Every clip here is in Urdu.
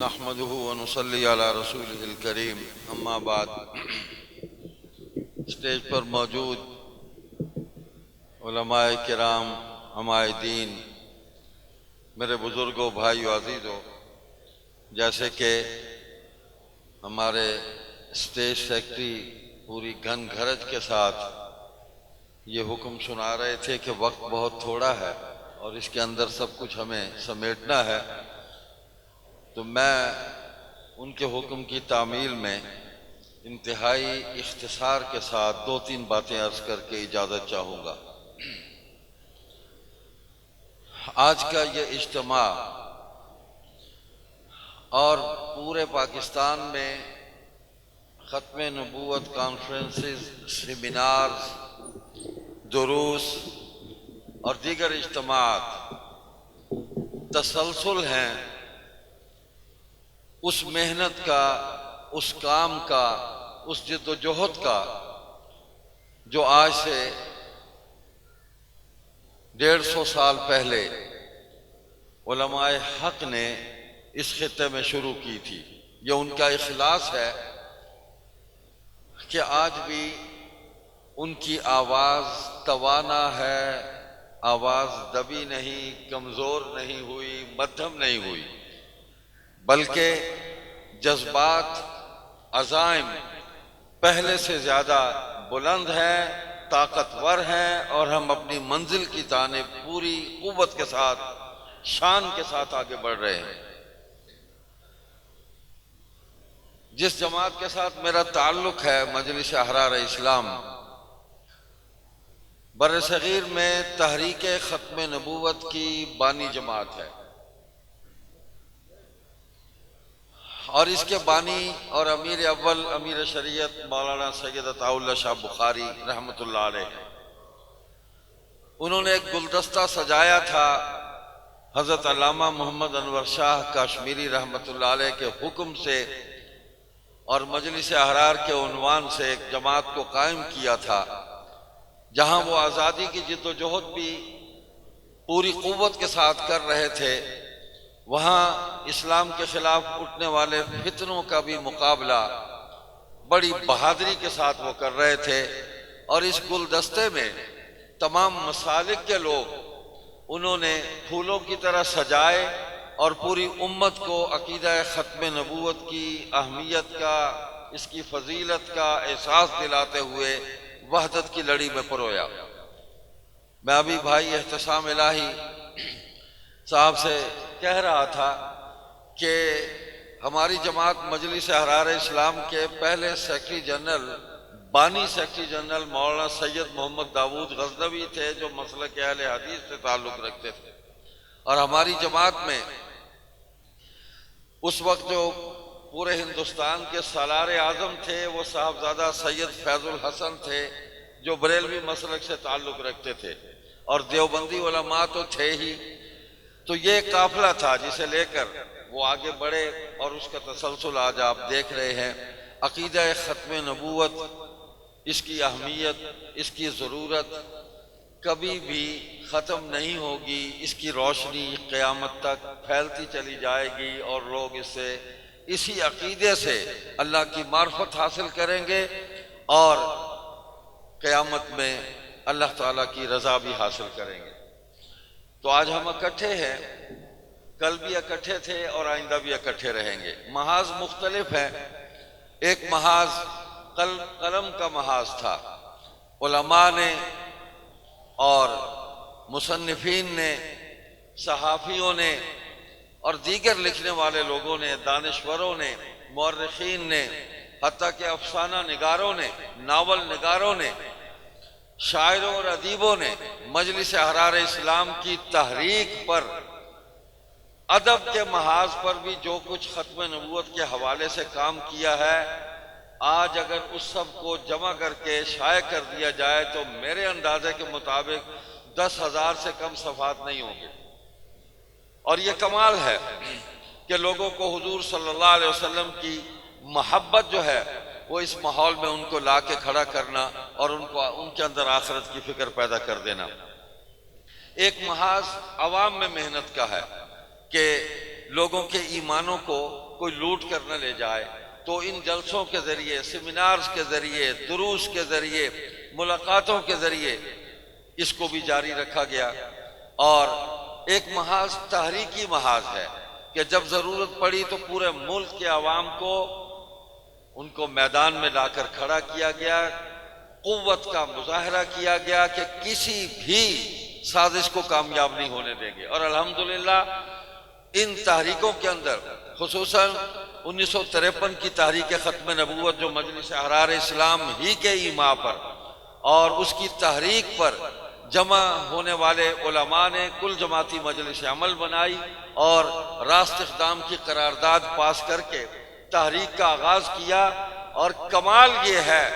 نحمده ونصلي علی رسوله الکریم، اما بعد۔ اسٹیج پر موجود علماء کرام، عمائے دین، میرے بزرگوں، بھائیو، عزیزوں، جیسے کہ ہمارے اسٹیج سیکرٹری پوری گھن گھرج کے ساتھ یہ حکم سنا رہے تھے کہ وقت بہت تھوڑا ہے اور اس کے اندر سب کچھ ہمیں سمیٹنا ہے، تو میں ان کے حکم کی تعمیل میں انتہائی اختصار کے ساتھ دو تین باتیں عرض کر کے اجازت چاہوں گا۔ آج کا یہ اجتماع اور پورے پاکستان میں ختم نبوت کانفرنسز، سیمینارز، دروس اور دیگر اجتماعات تسلسل ہیں اس محنت کا، اس کام کا، اس جد و جہد کا جو آج سے 150 سال پہلے علماء حق نے اس خطے میں شروع کی تھی۔ یہ ان کا اخلاص ہے کہ آج بھی ان کی آواز توانا ہے، آواز دبی نہیں، کمزور نہیں ہوئی، مدھم نہیں ہوئی، بلکہ جذبات، عزائم پہلے سے زیادہ بلند ہیں، طاقتور ہیں، اور ہم اپنی منزل کی جانب پوری قوت کے ساتھ، شان کے ساتھ آگے بڑھ رہے ہیں۔ جس جماعت کے ساتھ میرا تعلق ہے، مجلس احرار اسلام، بر صغیر میں تحریک ختم نبوت کی بانی جماعت ہے، اور اس کے بانی اور امیر اول امیر شریعت مولانا سید عطا اللہ شاہ بخاری رحمۃ اللہ علیہ، انہوں نے ایک گلدستہ سجایا تھا حضرت علامہ محمد انور شاہ کاشمیری رحمۃ اللہ علیہ کے حکم سے، اور مجلس احرار کے عنوان سے ایک جماعت کو قائم کیا تھا، جہاں وہ آزادی کی جد و جہد بھی پوری قوت کے ساتھ کر رہے تھے، وہاں اسلام کے خلاف اٹھنے والے فتنوں کا بھی مقابلہ بڑی بہادری کے ساتھ وہ کر رہے تھے، اور اس گلدستے میں تمام مسالک کے لوگ انہوں نے پھولوں کی طرح سجائے اور پوری امت کو عقیدہ ختم نبوت کی اہمیت کا، اس کی فضیلت کا احساس دلاتے ہوئے وحدت کی لڑی میں پرویا۔ میں ابھی بھائی احتسام الہی صاحب سے کہہ رہا تھا کہ ہماری جماعت مجلس احرار اسلام کے پہلے سیکرٹری جنرل، بانی سیکرٹری جنرل مولانا سید محمد داود غزنوی تھے، جو مسلک اہل حدیث سے تعلق رکھتے تھے، اور ہماری جماعت میں اس وقت جو پورے ہندوستان کے سالار اعظم تھے وہ صاحبزادہ سید فیض الحسن تھے، جو بریلوی مسلک سے تعلق رکھتے تھے، اور دیوبندی علماء تو تھے ہی۔ تو یہ قافلہ تھا جسے لے کر وہ آگے بڑھے، اور اس کا تسلسل آج آپ دیکھ رہے ہیں۔ عقیدہ ختم نبوت، اس کی اہمیت، اس کی ضرورت کبھی بھی ختم نہیں ہوگی، اس کی روشنی قیامت تک پھیلتی چلی جائے گی، اور لوگ اس سے، اسی عقیدے سے اللہ کی معرفت حاصل کریں گے، اور قیامت میں اللہ تعالیٰ کی رضا بھی حاصل کریں گے۔ تو آج ہم اکٹھے ہیں، کل بھی اکٹھے تھے اور آئندہ بھی اکٹھے رہیں گے۔ محاذ مختلف ہیں۔ ایک محاذ قلم کا محاذ تھا، علماء نے اور مصنفین نے، صحافیوں نے اور دیگر لکھنے والے لوگوں نے، دانشوروں نے، مورخین نے، حتیٰ کہ افسانہ نگاروں نے، ناول نگاروں نے، شاعروں اور ادیبوں نے مجلس احرار اسلام کی تحریک پر، ادب کے محاذ پر بھی جو کچھ ختم نبوت کے حوالے سے کام کیا ہے، آج اگر اس سب کو جمع کر کے شائع کر دیا جائے تو میرے اندازے کے مطابق 10,000 سے کم صفحات نہیں ہوں گے۔ اور یہ کمال ہے کہ لوگوں کو حضور صلی اللہ علیہ وسلم کی محبت جو ہے وہ اس ماحول میں ان کو لا کے کھڑا کرنا، اور ان کے اندر آخرت کی فکر پیدا کر دینا۔ ایک محاذ عوام میں محنت کا ہے کہ لوگوں کے ایمانوں کو کوئی لوٹ کر نہ لے جائے۔ تو ان جلسوں کے ذریعے، سیمینارز کے ذریعے، دروس کے ذریعے، ملاقاتوں کے ذریعے اس کو بھی جاری رکھا گیا۔ اور ایک محاذ تحریکی محاذ ہے کہ جب ضرورت پڑی تو پورے ملک کے عوام کو ان کو میدان میں لا کر کھڑا کیا گیا، قوت کا مظاہرہ کیا گیا کہ کسی بھی سازش کو کامیاب نہیں ہونے دیں گے۔ اور الحمدللہ ان تحریکوں کے اندر خصوصاً 1953 کی تحریک ختم نبوت جو مجلس احرار اسلام ہی کے ایما پر اور اس کی تحریک پر جمع ہونے والے علماء نے کل جماعتی مجلس عمل بنائی اور راست اقدام کی قرارداد پاس کر کے تحریک کا آغاز کیا۔ اور کمال یہ ہے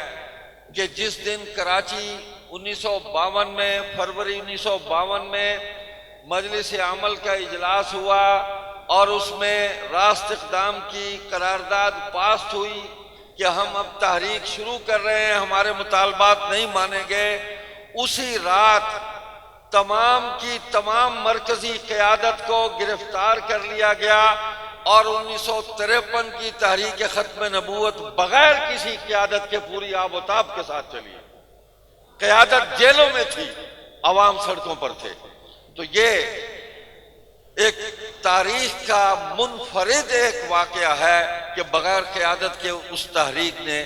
کہ جس دن کراچی 1952 میں، فروری 1952 میں مجلس عمل کا اجلاس ہوا اور اس میں راست اقدام کی قرارداد پاس ہوئی کہ ہم اب تحریک شروع کر رہے ہیں، ہمارے مطالبات نہیں مانیں گے، اسی رات تمام کی تمام مرکزی قیادت کو گرفتار کر لیا گیا اور 1953 کی تحریک ختم نبوت بغیر کسی قیادت کے پوری آب و تاب کے ساتھ چلی۔ قیادت جیلوں میں تھی، عوام سڑکوں پر تھے۔ تو یہ ایک تاریخ کا منفرد ایک واقعہ ہے کہ بغیر قیادت کے اس تحریک نے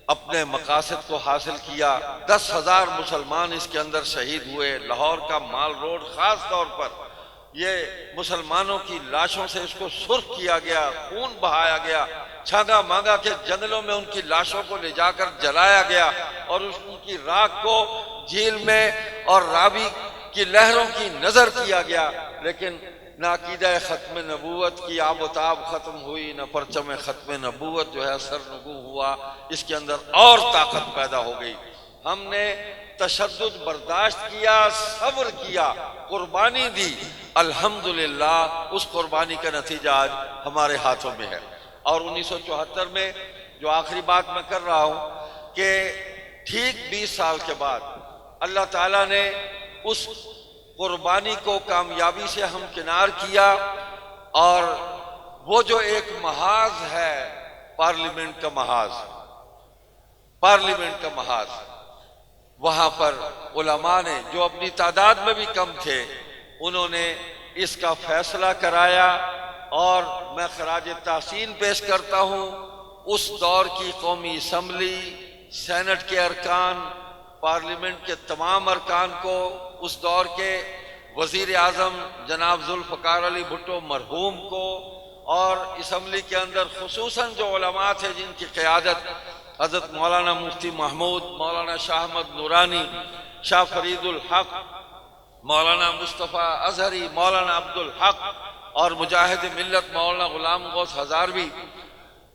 اپنے مقاصد کو حاصل کیا۔ 10,000 مسلمان اس کے اندر شہید ہوئے۔ لاہور کا مال روڈ خاص طور پر یہ مسلمانوں کی لاشوں سے اس کو سرخ کیا گیا، خون بہایا گیا، چھانگا مانگا کے جنگلوں میں ان کی لاشوں کو لے جا کر جلایا گیا اور ان کی راکھ کو جھیل میں اور راوی کی لہروں کی نظر کیا گیا۔ لیکن نہ عقیدہ ختم نبوت کی آب و تاب ختم ہوئی، نہ پرچم ختم نبوت جو ہے سرنگو ہوا، اس کے اندر اور طاقت پیدا ہو گئی۔ ہم نے تشدد برداشت کیا، صبر کیا، قربانی دی، الحمدللہ اس قربانی کا نتیجہ آج ہمارے ہاتھوں میں ہے۔ اور 1974 میں جو آخری بات میں کر رہا ہوں کہ ٹھیک 20 سال کے بعد اللہ تعالیٰ نے اس قربانی کو کامیابی سے ہمکنار کیا اور وہ جو ایک محاذ ہے پارلیمنٹ کا محاذ، وہاں پر علماء نے جو اپنی تعداد میں بھی کم تھے انہوں نے اس کا فیصلہ کرایا اور میں خراج تحسین پیش کرتا ہوں اس دور کی قومی اسمبلی، سینٹ کے ارکان، پارلیمنٹ کے تمام ارکان کو، اس دور کے وزیر اعظم جناب ذوالفقار علی بھٹو مرحوم کو، اور اسمبلی کے اندر خصوصاً جو علماء تھے جن کی قیادت حضرت مولانا مفتی محمود، مولانا شاہ احمد نورانی، شاہ فرید الحق، مولانا مصطفیٰ اظہری، مولانا عبدالحق اور مجاہد ملت مولانا غلام غوث ہزاروی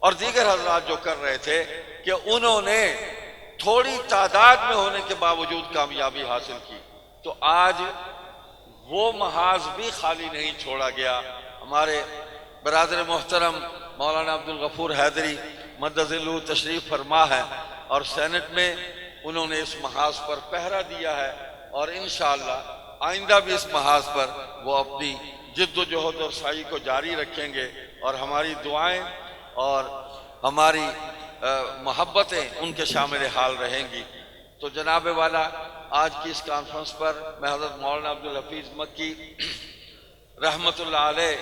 اور دیگر حضرات جو کر رہے تھے کہ انہوں نے تھوڑی تعداد میں ہونے کے باوجود کامیابی حاصل کی۔ تو آج وہ محاذ بھی خالی نہیں چھوڑا گیا۔ ہمارے برادر محترم مولانا عبدالغفور حیدری مدظلہ تشریف فرما ہے اور سینٹ میں انہوں نے اس محاذ پر پہرا دیا ہے اور انشاءاللہ آئندہ بھی اس محاذ پر وہ اپنی جد و جہد اور سعی کو جاری رکھیں گے اور ہماری دعائیں اور ہماری محبتیں ان کے شامل حال رہیں گی۔ تو جناب والا آج کی اس کانفرنس پر میں حضرت مولانا عبدالحفیظ مکی رحمت اللہ علیہ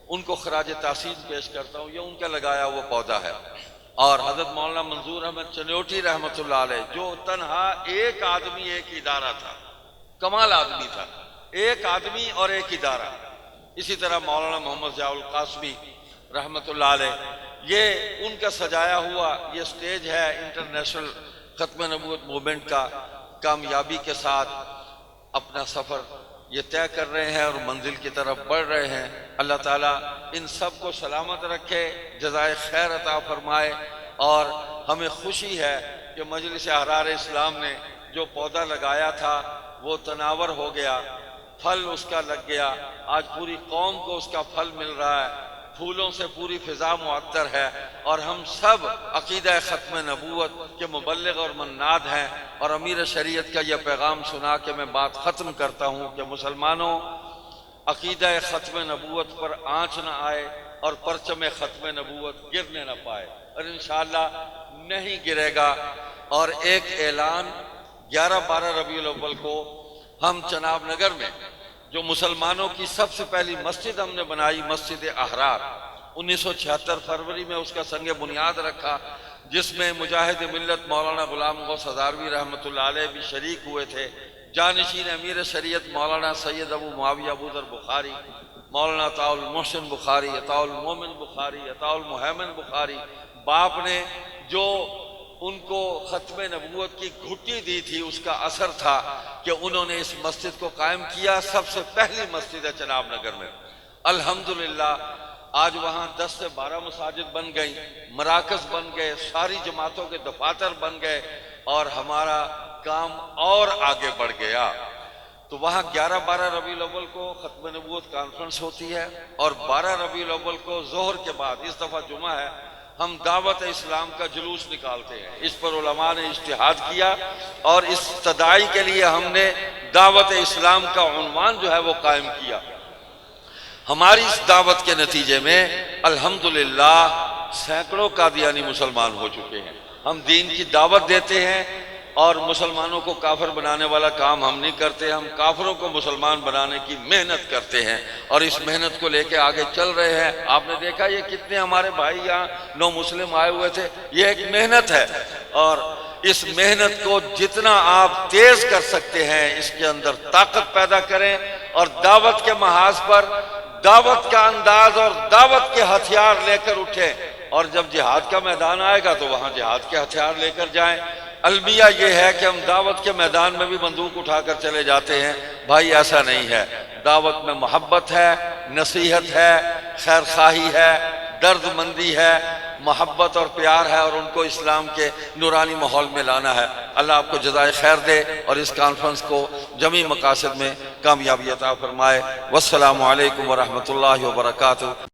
ان کو خراج تحسین پیش کرتا ہوں۔ یہ ان کا لگایا ہوا پودا ہے۔ اور حضرت مولانا منظور احمد چنیوٹی رحمت اللہ علیہ جو تنہا ایک آدمی ایک ادارہ تھا، کمال آدمی تھا، ایک آدمی اور ایک ادارہ۔ اسی طرح مولانا محمد ضیاء القاسمی رحمت اللہ علیہ، یہ ان کا سجایا ہوا یہ سٹیج ہے انٹرنیشنل ختم نبوت موومنٹ کا، کامیابی کے ساتھ اپنا سفر یہ طے کر رہے ہیں اور منزل کی طرف بڑھ رہے ہیں۔ اللہ تعالیٰ ان سب کو سلامت رکھے، جزائے خیر عطا فرمائے، اور ہمیں خوشی ہے کہ مجلس احرار اسلام نے جو پودا لگایا تھا وہ تناور ہو گیا، پھل اس کا لگ گیا، آج پوری قوم کو اس کا پھل مل رہا ہے، پھولوں سے پوری فضا معطر ہے، اور ہم سب عقیدہ ختم نبوت کے مبلغ اور مناد ہیں۔ اور امیر شریعت کا یہ پیغام سنا کے میں بات ختم کرتا ہوں کہ مسلمانوں، عقیدہ ختم نبوت پر آنچ نہ آئے، اور پرچم ختم نبوت گرنے نہ پائے، اور انشاءاللہ نہیں گرے گا۔ اور ایک اعلان، 11-12 ربیع الاول کو ہم چناب نگر میں جو مسلمانوں کی سب سے پہلی مسجد ہم نے بنائی، مسجد احرار، 1976 فروری میں اس کا سنگ بنیاد رکھا، جس میں مجاہد ملت مولانا غلام غوث ہزاروی رحمۃ اللہ علیہ بھی شریک ہوئے تھے، جانشین امیر شریعت مولانا سید ابو معاویہ ابو ذر بخاری، مولانا عطاء المحسن بخاری، عطاء المومن بخاری، عطاء المہیمن بخاری۔ باپ نے جو ان کو ختم نبوت کی گھٹی دی تھی، اس کا اثر تھا کہ انہوں نے اس مسجد کو قائم کیا۔ سب سے پہلی مسجد ہے چناب نگر میں، الحمدللہ۔ آج وہاں 10 سے 12 مساجد بن گئی، مراکز بن گئے، ساری جماعتوں کے دفاتر بن گئے، اور ہمارا کام اور آگے بڑھ گیا۔ تو وہاں 11-12 ربیع الاول کو ختم نبوت کانفرنس ہوتی ہے، اور 12 ربیع الاول کو ظہر کے بعد، اس دفعہ جمعہ ہے، ہم دعوت اسلام کا جلوس نکالتے ہیں۔ اس پر علماء نے اجتہاد کیا، اور اس تداعی کے لیے ہم نے دعوت اسلام کا عنوان جو ہے وہ قائم کیا۔ ہماری اس دعوت کے نتیجے میں الحمدللہ سینکڑوں قادیانی مسلمان ہو چکے ہیں۔ ہم دین کی دعوت دیتے ہیں، اور مسلمانوں کو کافر بنانے والا کام ہم نہیں کرتے، ہم کافروں کو مسلمان بنانے کی محنت کرتے ہیں، اور اس محنت کو لے کے آگے چل رہے ہیں۔ آپ نے دیکھا یہ کتنے ہمارے بھائی یہاں نو مسلم آئے ہوئے تھے، یہ ایک محنت ہے، اور اس محنت کو جتنا آپ تیز کر سکتے ہیں اس کے اندر طاقت پیدا کریں، اور دعوت کے محاذ پر دعوت کا انداز اور دعوت کے ہتھیار لے کر اٹھیں، اور جب جہاد کا میدان آئے گا تو وہاں جہاد کے ہتھیار لے کر جائیں۔ المیہ یہ ہے کہ ہم دعوت کے میدان میں بھی بندوق اٹھا کر چلے جاتے ہیں، بھائی ایسا نہیں ہے۔ دعوت میں محبت ہے، نصیحت ہے، خیر خواہی ہے، درد مندی ہے، محبت اور پیار ہے، اور ان کو اسلام کے نورانی ماحول میں لانا ہے۔ اللہ آپ کو جزائے خیر دے، اور اس کانفرنس کو جمیع مقاصد میں کامیابی عطا فرمائے۔ والسلام علیکم ورحمۃ اللہ وبرکاتہ۔